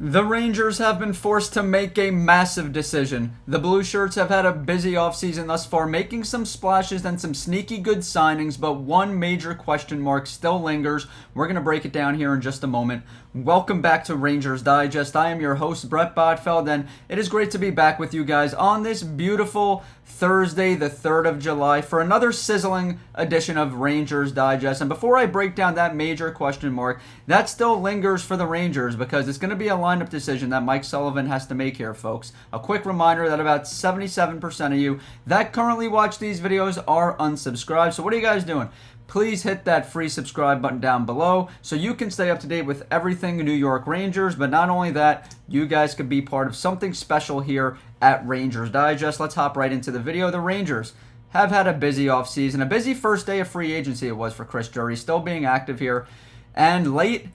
The Rangers have been forced to make a massive decision. The Blueshirts have had a busy offseason thus far, making some splashes and some sneaky good signings, but one major question mark still lingers. We're going to break it down here in just a moment. Welcome back to Rangers Digest. I am your host, Bret Botfeld, and it is great to be back with you guys on this beautiful Thursday, the 3rd of July, for another sizzling edition of Rangers Digest. And before I break down that major question mark, that still lingers for the Rangers because it's going to be a lineup decision that Mike Sullivan has to make here, folks. A quick reminder that about 77% of you that currently watch these videos are unsubscribed. So what are you guys doing? Please hit that free subscribe button down below so you can stay up to date with everything New York Rangers. But not only that, you guys could be part of something special here at Rangers Digest. Let's hop right into the video. The Rangers have had a busy offseason, a busy first day of free agency it was for Chris Drury, still being active here. And late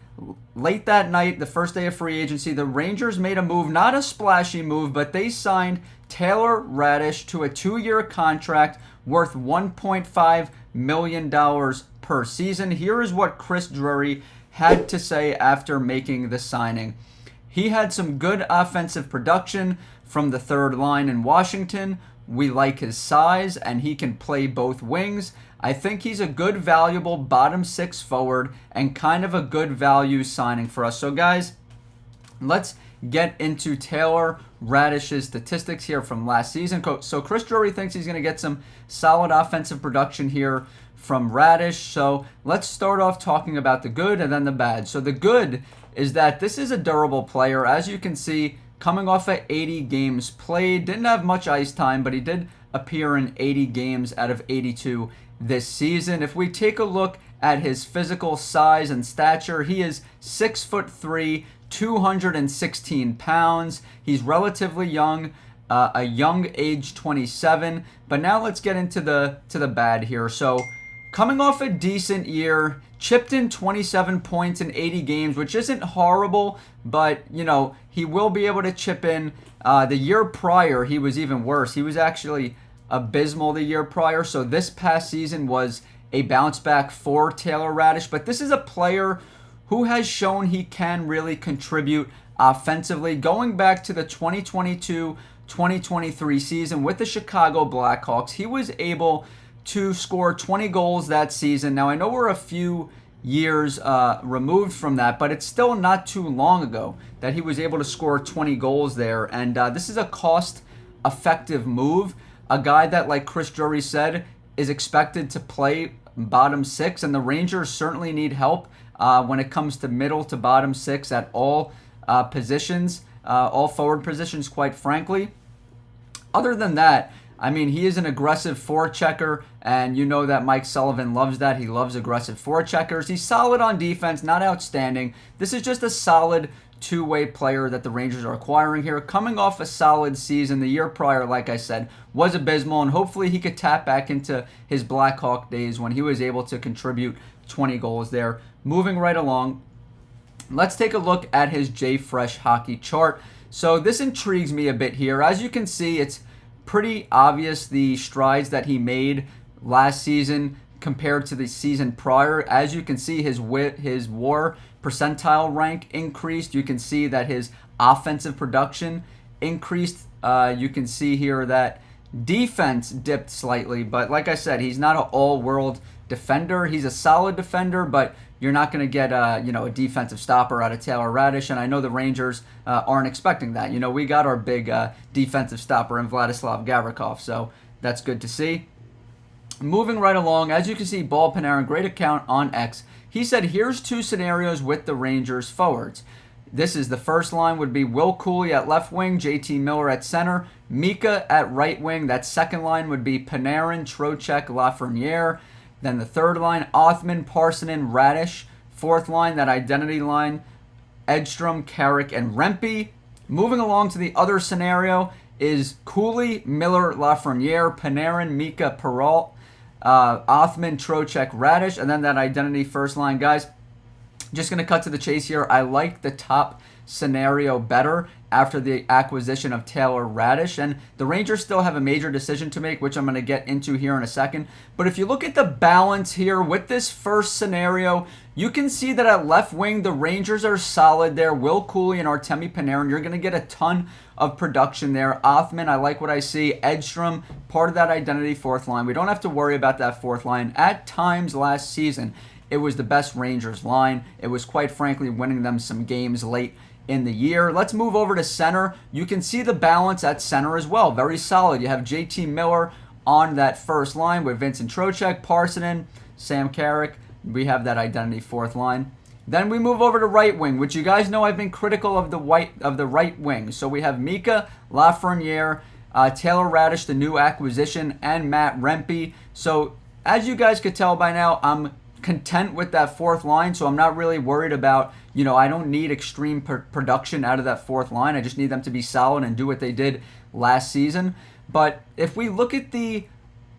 that night, the first day of free agency, the Rangers made a move, not a splashy move, but they signed Taylor Raddysh to a 2-year contract worth $1.5 million per season. Here is what Chris Drury had to say after making the signing. He had some good offensive production from the third line in Washington. We like his size, and he can play both wings. I think he's a good, valuable bottom six forward and kind of a good value signing for us. So, guys, let's get into Taylor Raddysh's statistics here from last season. So, Chris Drury thinks he's going to get some solid offensive production here from Raddysh. So, let's start off talking about the good and then the bad. So, the good is that this is a durable player. As you can see, coming off of 80 games played, didn't have much ice time, but he did appear in 80 games out of 82 this season. If we take a look at his physical size and stature, he is 6'3", 216 pounds. He's relatively young, a young age 27. But now let's get into the bad here. So, coming off a decent year, chipped in 27 points in 80 games, which isn't horrible, but, you know, he will be able to chip in. The year prior, he was even worse. He was actually abysmal the year prior, so this past season was a bounce back for Taylor Raddysh. But this is a player who has shown he can really contribute offensively. Going back to the 2022-2023 season with the Chicago Blackhawks, he was able to score 20 goals that season. Now, I know we're a few years removed from that, but it's still not too long ago that he was able to score 20 goals there. And this is a cost-effective move. A guy that, like Chris Drury said, is expected to play bottom six, and the Rangers certainly need help when it comes to middle to bottom six at all positions, all forward positions, quite frankly. Other than that, I mean, he is an aggressive forechecker, and you know that Mike Sullivan loves that. He loves aggressive forecheckers. He's solid on defense, not outstanding. This is just a solid two-way player that the Rangers are acquiring here. Coming off a solid season, the year prior, like I said, was abysmal, and hopefully he could tap back into his Blackhawk days when he was able to contribute 20 goals there. Moving right along, let's take a look at his JFresh hockey chart. So this intrigues me a bit here. As you can see, it's pretty obvious the strides that he made last season compared to the season prior. As you can see, his WAR percentile rank increased. You can see that his offensive production increased. You can see here that defense dipped slightly, but like I said, he's not an all-world defender. He's a solid defender, but you're not going to get a defensive stopper out of Taylor Raddysh, and I know the Rangers aren't expecting that. You know, we got our big defensive stopper in Vladislav Gavrikov, so that's good to see. Moving right along, as you can see, Panarin, great account on X. He said, here's two scenarios with the Rangers forwards. This is the first line would be Will Cooley at left wing, JT Miller at center, Mika at right wing. That second line would be Panarin, Trocheck, Lafreniere. Then the third line, Othman, Parssinen, Raddysh. Fourth line, that identity line, Edstrom, Carrick, and Rempe. Moving along to the other scenario is Cooley, Miller, Lafreniere, Panarin, Mika, Perrault, Othman, Trocheck, Raddysh, and then that identity first line. Guys, Just going to cut to the chase here. I like the top scenario better after the acquisition of Taylor Raddysh, and the Rangers still have a major decision to make, which I'm going to get into here in a second. But if you look at the balance here with this first scenario, you can see that at left wing, the Rangers are solid there. Will Cooley and Artemi Panarin, you're going to get a ton of production there. Othman, I like what I see. Edstrom, part of that identity fourth line. We don't have to worry about that fourth line. At times last season, it was the best Rangers line. It was quite frankly winning them some games late in the year. Let's move over to center. You can see the balance at center as well. Very solid. You have JT Miller on that first line with Vincent Trocheck, Parsonen, Sam Carrick. We have that identity fourth line. Then we move over to right wing, which you guys know I've been critical of the right wing. So we have Mika Lafreniere, Taylor Raddysh, the new acquisition, and Matt Rempe. So as you guys could tell by now, I'm content with that fourth line, so I'm not really worried about, I don't need extreme production out of that fourth line. I just need them to be solid and do what they did last season. But if we look at the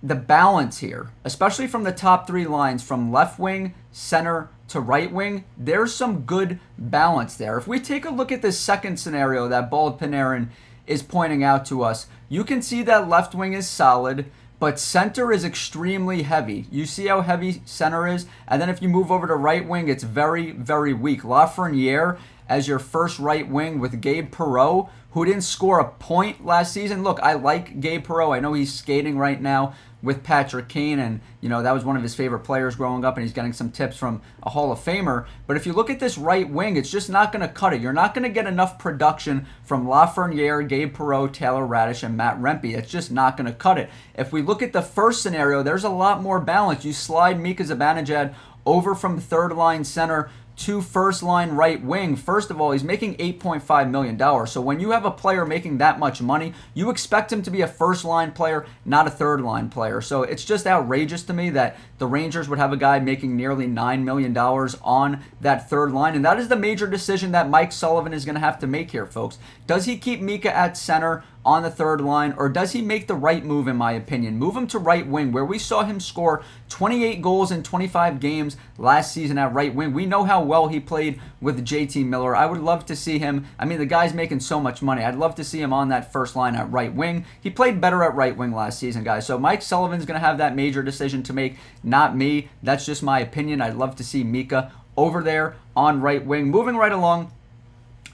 balance here, especially from the top three lines, from left wing, center to right wing, there's some good balance there. If we take a look at this second scenario that Bald Panarin is pointing out to us, you can see that left wing is solid, but center is extremely heavy. You see how heavy center is? And then if you move over to right wing, it's very, very weak. Lafreniere as your first right wing with Gabe Perreault, who didn't score a point last season. Look, I like Gabe Perreault. I know he's skating right now with Patrick Kane, and that was one of his favorite players growing up, and he's getting some tips from a Hall of Famer. But if you look at this right wing, it's just not going to cut it. You're not going to get enough production from Lafreniere, Gabe Perreault, Taylor Raddysh, and Matt Rempe. It's just not going to cut it. If we look at the first scenario, there's a lot more balance. You slide Mika Zibanejad over from third line center to first line right wing. First of all, he's making $8.5 million. So when you have a player making that much money, you expect him to be a first line player, not a third line player. So it's just outrageous to me that the Rangers would have a guy making nearly $9 million on that third line. And that is the major decision that Mike Sullivan is going to have to make here, folks. Does he keep Mika at center on the third line, or does he make the right move, in my opinion? Move him to right wing, where we saw him score 28 goals in 25 games last season at right wing. We know how well he played with JT Miller. I would love to see him. I mean, the guy's making so much money. I'd love to see him on that first line at right wing. He played better at right wing last season, guys. So Mike Sullivan's going to have that major decision to make, not me. That's just my opinion. I'd love to see Mika over there on right wing. Moving right along,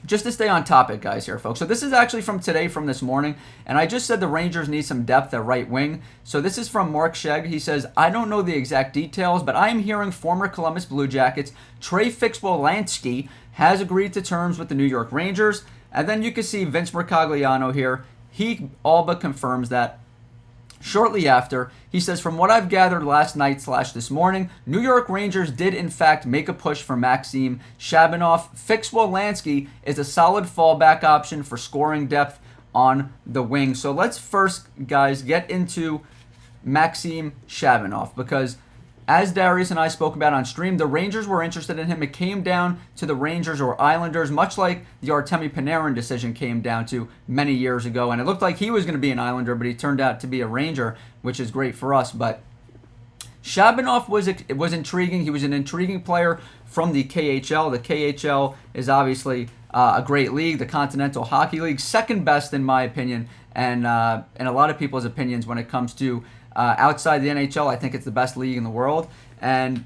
just to stay on topic, guys, here, folks. So this is actually from today, from this morning, and I just said the Rangers need some depth at right wing. So this is from Mark Shegg. He says, I don't know the exact details, but I am hearing former Columbus Blue Jackets Trey Fix-Wolansky has agreed to terms with the New York Rangers. And then you can see Vince Mercogliano here. He all but confirms that. Shortly after, he says, from what I've gathered last night / this morning, New York Rangers did in fact make a push for Maxim Shabanoff. Fix-Wolansky is a solid fallback option for scoring depth on the wing. So let's first, guys, get into Maxim Shabanoff, because as Darius and I spoke about on stream, the Rangers were interested in him. It came down to the Rangers or Islanders, much like the Artemi Panarin decision came down to many years ago. And it looked like he was going to be an Islander, but he turned out to be a Ranger, which is great for us. But Shabanoff was intriguing. He was an intriguing player from the KHL. The KHL is obviously a great league, the Continental Hockey League, second best in my opinion, and in a lot of people's opinions when it comes to outside the NHL. I think it's the best league in the world. And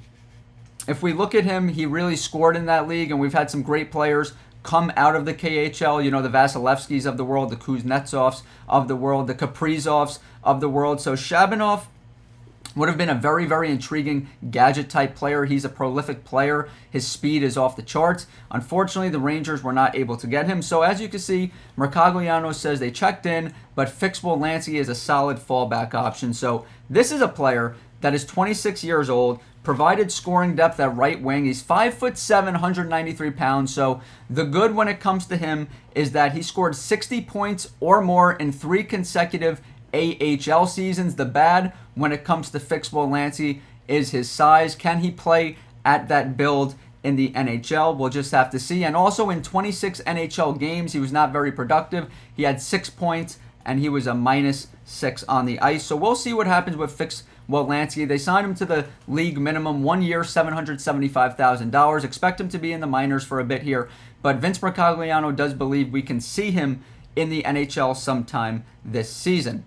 if we look at him, he really scored in that league, and we've had some great players come out of the KHL, the Vasilevskis of the world, the Kuznetsovs of the world, the Kaprizovs of the world. So Shabanoff would have been a very, very intriguing gadget-type player. He's a prolific player. His speed is off the charts. Unfortunately, the Rangers were not able to get him. So as you can see, Mercogliano says they checked in, but Fix-Wolansky is a solid fallback option. So this is a player that is 26 years old, provided scoring depth at right wing. He's 5'7", 193 pounds. So the good when it comes to him is that he scored 60 points or more in 3 consecutive AHL seasons. The bad when it comes to Fix-Wolansky is his size. Can he play at that build in the NHL? We'll just have to see. And also in 26 NHL games, he was not very productive. He had 6 points and he was a -6 on the ice. So we'll see what happens with Wolanski. They signed him to the league minimum, 1 year, $775,000. Expect him to be in the minors for a bit here, but Vince Mercogliano does believe we can see him in the NHL sometime this season.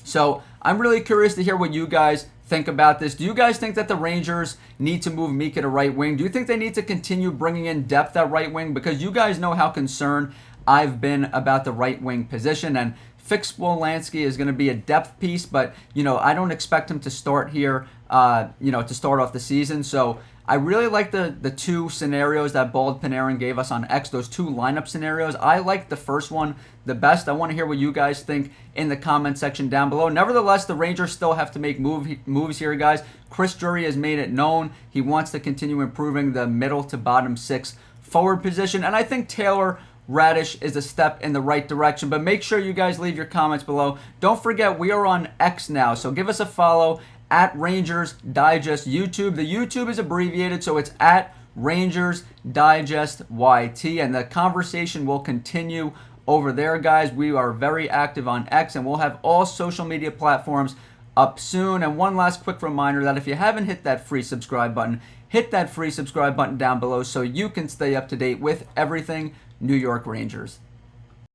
So I'm really curious to hear what you guys think about this. Do you guys think that the Rangers need to move Mika to right wing? Do you think they need to continue bringing in depth at right wing? Because you guys know how concerned I've been about the right wing position, and Fix Wolanski is going to be a depth piece, but I don't expect him to start here, to start off the season. So I really like the two scenarios that Bald Panarin gave us on X, those two lineup scenarios. I like the first one the best. I want to hear what you guys think in the comment section down below. Nevertheless, the Rangers still have to make moves here, guys. Chris Drury has made it known he wants to continue improving the middle to bottom six forward position, and I think Taylor Raddysh is a step in the right direction. But make sure you guys leave your comments below. Don't forget, we are on X now, so give us a follow at Rangers Digest YouTube. The YouTube is abbreviated, so it's at Rangers Digest YT, and the conversation will continue over there, guys. We are very active on X, and we'll have all social media platforms up soon. And one last quick reminder that if you haven't hit that free subscribe button, hit that free subscribe button down below so you can stay up to date with everything New York Rangers.